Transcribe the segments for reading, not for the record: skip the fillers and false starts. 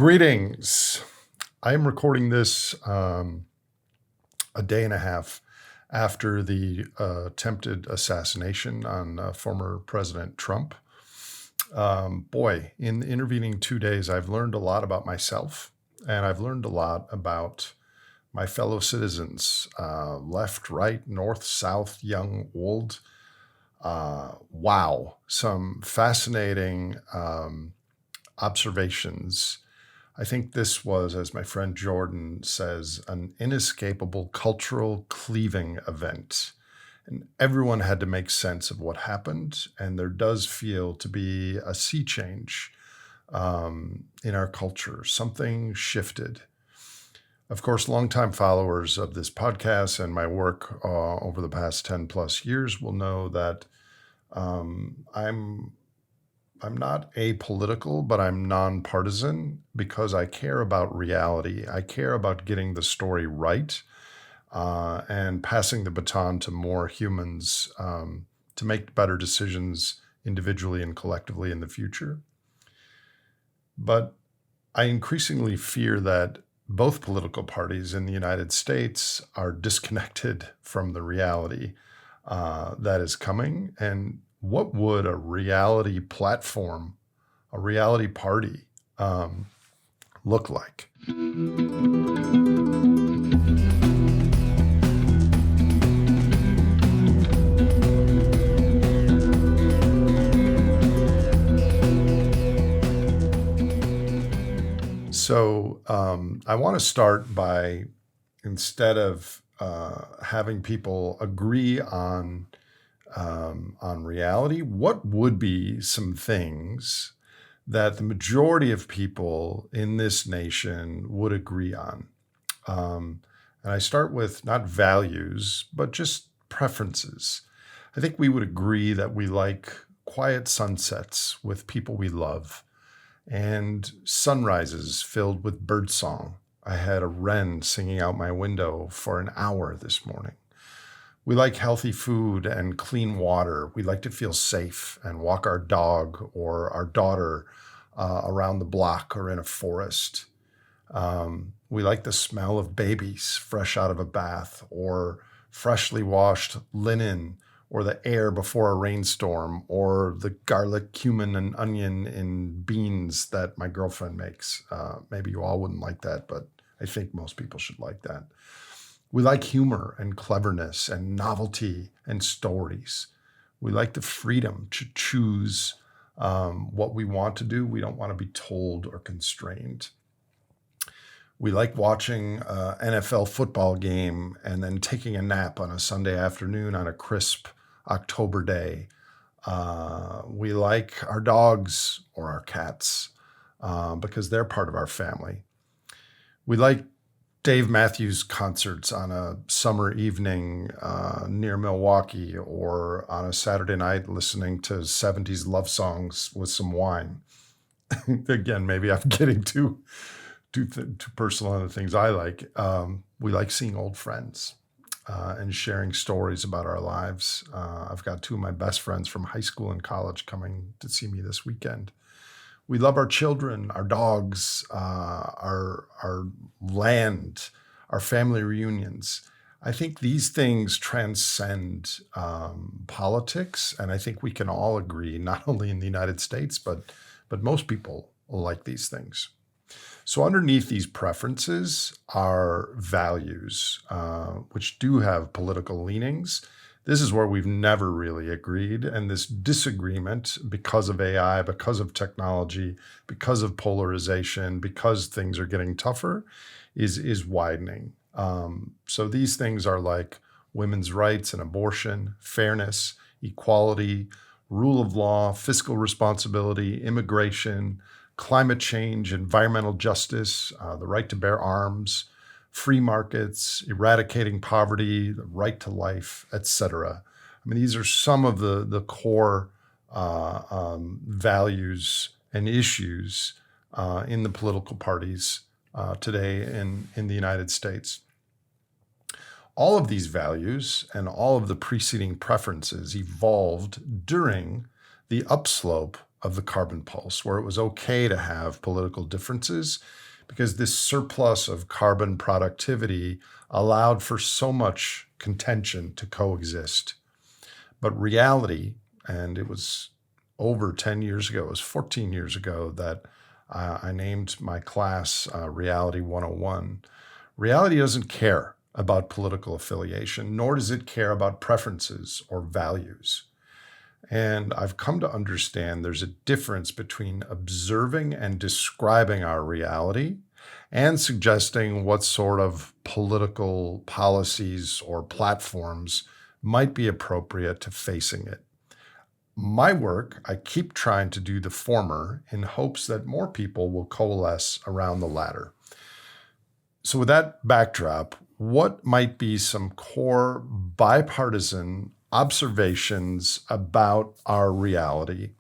Greetings. I am recording this a day and a half after the attempted assassination on former President Trump. In the intervening 2 days, I've learned a lot about myself, and I've learned a lot about my fellow citizens, left, right, north, south, young, old. Wow, some fascinating observations. I think this was, as my friend Jordan says, an inescapable cultural cleaving event. And everyone had to make sense of what happened. And there does feel to be a sea change in our culture. Something shifted. Of course, longtime followers of this podcast and my work over the past 10 plus years will know that I'm not apolitical, but I'm nonpartisan because I care about reality. I care about getting the story right and passing the baton to more humans to make better decisions individually and collectively in the future. But I increasingly fear that both political parties in the United States are disconnected from the reality that is coming. And what would a reality platform, a reality party look like? So I want to start by, instead of having people agree on reality, what would be some things that the majority of people in this nation would agree on? And I start with not values, but just preferences. I think we would agree that we like quiet sunsets with people we love and sunrises filled with birdsong. I had a wren singing out my window for an hour this morning. We like healthy food and clean water. We like to feel safe and walk our dog or our daughter around the block or in a forest. We like the smell of babies fresh out of a bath or freshly washed linen or the air before a rainstorm or the garlic, cumin, and onion in beans that my girlfriend makes. Maybe you all wouldn't like that, but I think most people should like that. We like humor and cleverness and novelty and stories. We like the freedom to choose what we want to do. We don't want to be told or constrained. We like watching an NFL football game and then taking a nap on a Sunday afternoon on a crisp October day. We like our dogs or our cats because they're part of our family. We like Dave Matthews concerts on a summer evening near Milwaukee or on a Saturday night listening to 70s love songs with some wine. Again, maybe I'm getting too personal on the things I like. We like seeing old friends and sharing stories about our lives. I've got two of my best friends from high school and college coming to see me this weekend. We love our children, our dogs, our land, our family reunions. I think these things transcend politics, and I think we can all agree, not only in the United States, but most people like these things. So underneath these preferences are values, which do have political leanings. This is where we've never really agreed. And this disagreement, because of AI, because of technology, because of polarization, because things are getting tougher, is widening. So these things are like women's rights and abortion, fairness, equality, rule of law, fiscal responsibility, immigration, climate change, environmental justice, the right to bear arms, free markets, eradicating poverty, the right to life, etc. I mean, these are some of the core values and issues in the political parties today in the United States. All of these values and all of the preceding preferences evolved during the upslope of the carbon pulse, where it was okay to have political differences because this surplus of carbon productivity allowed for so much contention to coexist. But reality, and it was over 10 years ago, it was 14 years ago that I named my class Reality 101. Reality doesn't care about political affiliation, nor does it care about preferences or values. And I've come to understand there's a difference between observing and describing our reality and suggesting what sort of political policies or platforms might be appropriate to facing it. My work, I keep trying to do the former in hopes that more people will coalesce around the latter. So with that backdrop, what might be some core bipartisan observations about our reality?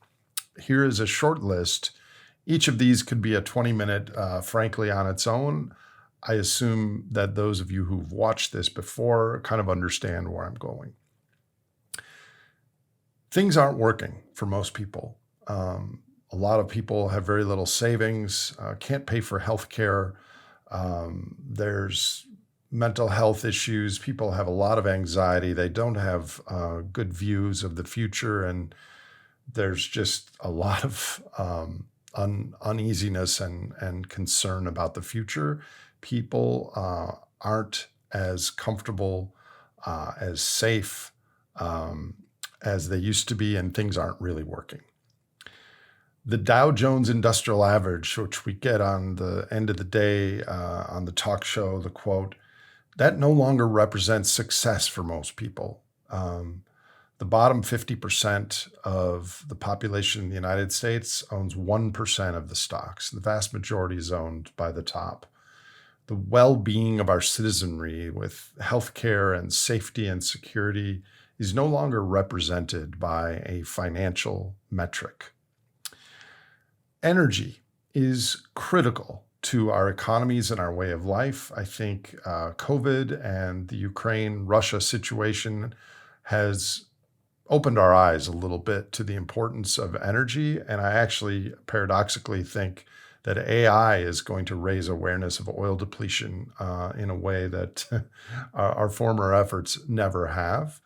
Here is a short list. Each of these could be a 20-minute, frankly, on its own. I assume that those of you who've watched this before kind of understand where I'm going. Things aren't working for most people. A lot of people have very little savings, can't pay for healthcare. There's mental health issues. People have a lot of anxiety. They don't have good views of the future. And there's just a lot of uneasiness and concern about the future. People aren't as comfortable, as safe as they used to be, and things aren't really working. The Dow Jones Industrial Average, which we get on the end of the day on the talk show, the quote, that no longer represents success for most people. The bottom 50% of the population in the United States owns 1% of the stocks. The vast majority is owned by the top. The well-being of our citizenry with healthcare and safety and security is no longer represented by a financial metric. Energy is critical to our economies and our way of life. I think COVID and the Ukraine-Russia situation has opened our eyes a little bit to the importance of energy. And I actually paradoxically think that AI is going to raise awareness of oil depletion in a way that our former efforts never have.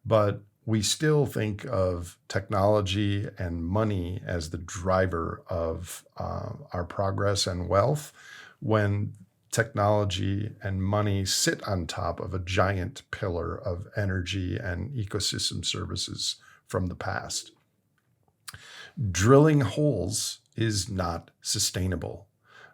But we still think of technology and money as the driver of our progress and wealth, when technology and money sit on top of a giant pillar of energy and ecosystem services from the past. Drilling holes is not sustainable.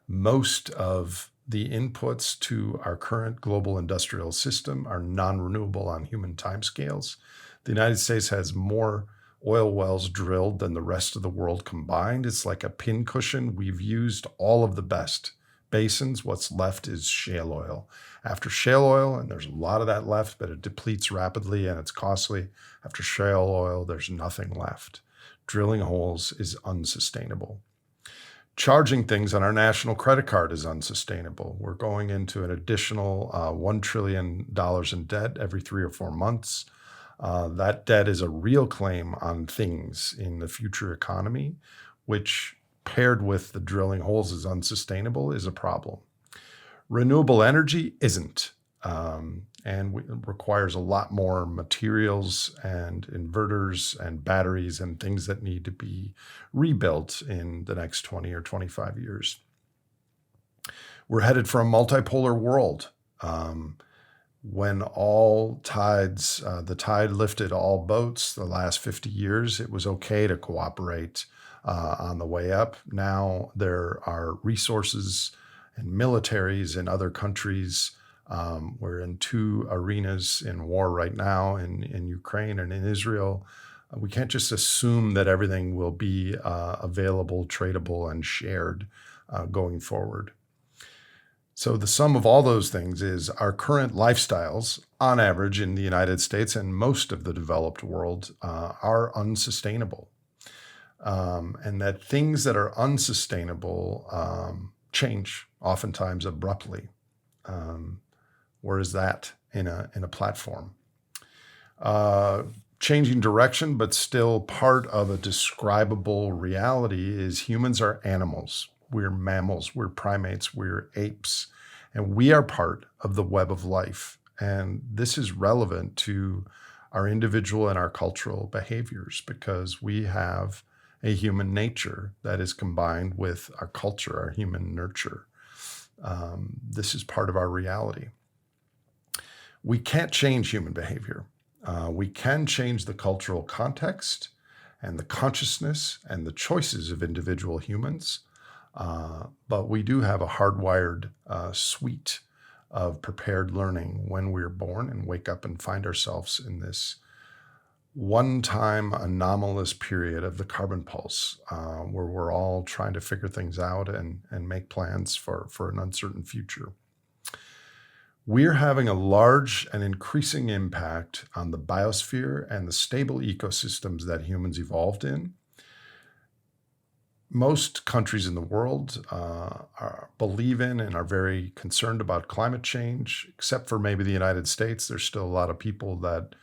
Most of the inputs to our current global industrial system are non-renewable on human timescales. The United States has more oil wells drilled than the rest of the world combined. It's like a pincushion. We've used all of the best basins. What's left is shale oil. After shale oil, and there's a lot of that left, but it depletes rapidly and it's costly. After shale oil, there's nothing left. Drilling holes is unsustainable. Charging things on our national credit card is unsustainable. We're going into an additional $1 trillion in debt every 3 or 4 months. That debt is a real claim on things in the future economy, which paired with the drilling holes is unsustainable is a problem. Renewable energy isn't, and requires a lot more materials and inverters and batteries and things that need to be rebuilt in the next 20 or 25 years. We're headed for a multipolar world. When all tides, the tide lifted all boats the last 50 years, it was okay to cooperate on the way up. Now there are resources and militaries in other countries. We're in 2 arenas in war right now in Ukraine and in Israel. We can't just assume that everything will be available, tradable, and shared going forward. So the sum of all those things is our current lifestyles, on average in the United States and most of the developed world, are unsustainable. And that things that are unsustainable change oftentimes abruptly. Where is that in a platform? changing direction, but still part of a describable reality is humans are animals. We're mammals, we're primates, we're apes, and we are part of the web of life. And this is relevant to our individual and our cultural behaviors because we have a human nature that is combined with our culture, our human nurture. This is part of our reality. We can't change human behavior. We can change the cultural context and the consciousness and the choices of individual humans, but we do have a hardwired suite of prepared learning when we're born and wake up and find ourselves in this one-time anomalous period of the carbon pulse, where we're all trying to figure things out and make plans for an uncertain future. We're having a large and increasing impact on the biosphere and the stable ecosystems that humans evolved in. Most countries in the world believe in and are very concerned about climate change, except for maybe the United States. There's still a lot of people that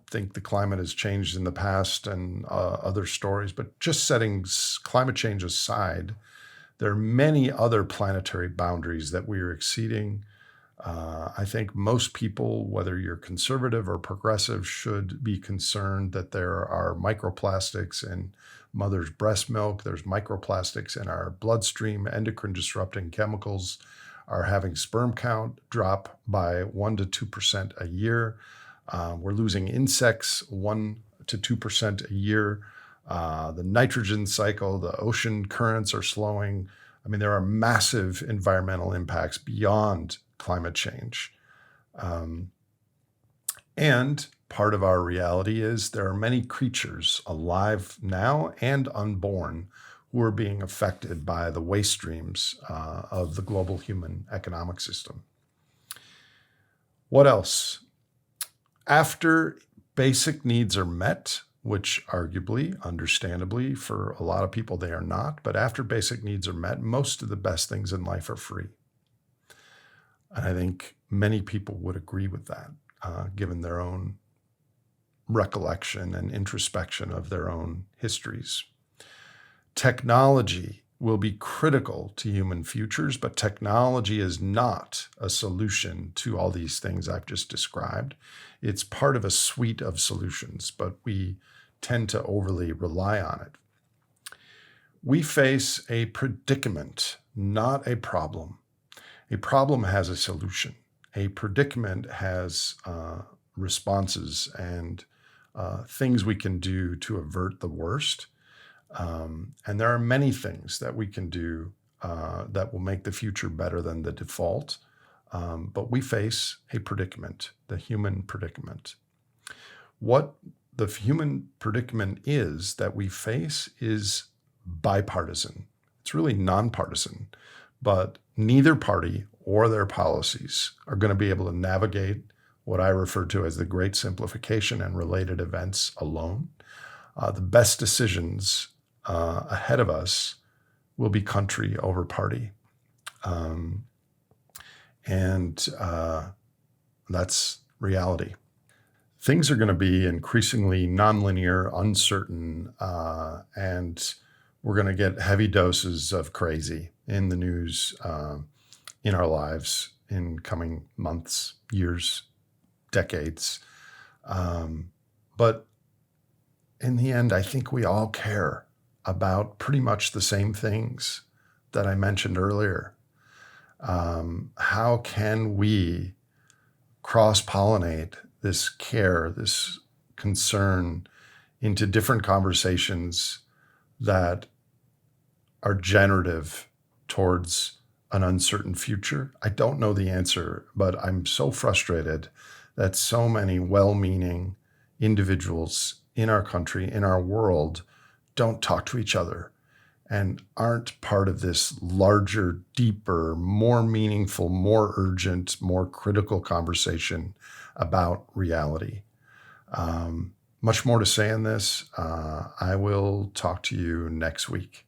think the climate has changed in the past and other stories. But just setting climate change aside, there are many other planetary boundaries that we are exceeding. I think most people, whether you're conservative or progressive, should be concerned that there are microplastics in mother's breast milk. There's microplastics in our bloodstream. Endocrine disrupting chemicals are having sperm count drop by 1 to 2% a year. We're losing insects 1 to 2% a year. The nitrogen cycle, the ocean currents are slowing. I mean, there are massive environmental impacts beyond climate change. And part of our reality is there are many creatures alive now and unborn who are being affected by the waste streams of the global human economic system. What else? After basic needs are met, which arguably, understandably, for a lot of people they are not, but after basic needs are met, most of the best things in life are free. And I think many people would agree with that, given their own recollection and introspection of their own histories. Technology will be critical to human futures, but technology is not a solution to all these things I've just described. It's part of a suite of solutions, but we tend to overly rely on it. We face a predicament, not a problem. A problem has a solution. A predicament has responses and things we can do to avert the worst. And there are many things that we can do that will make the future better than the default. But we face a predicament, the human predicament. What the human predicament is that we face is bipartisan. It's really nonpartisan, but neither party or their policies are going to be able to navigate what I refer to as the great simplification and related events alone. The best decisions ahead of us will be country over party. And that's reality. Things are going to be increasingly nonlinear, uncertain, and we're going to get heavy doses of crazy in the news, in our lives in coming months, years, decades. But in the end, I think we all care about pretty much the same things that I mentioned earlier. How can we cross-pollinate this care, this concern into different conversations that are generative towards an uncertain future? I don't know the answer, but I'm so frustrated that so many well-meaning individuals in our country, in our world, don't talk to each other and aren't part of this larger, deeper, more meaningful, more urgent, more critical conversation about reality. Much more to say on this. I will talk to you next week.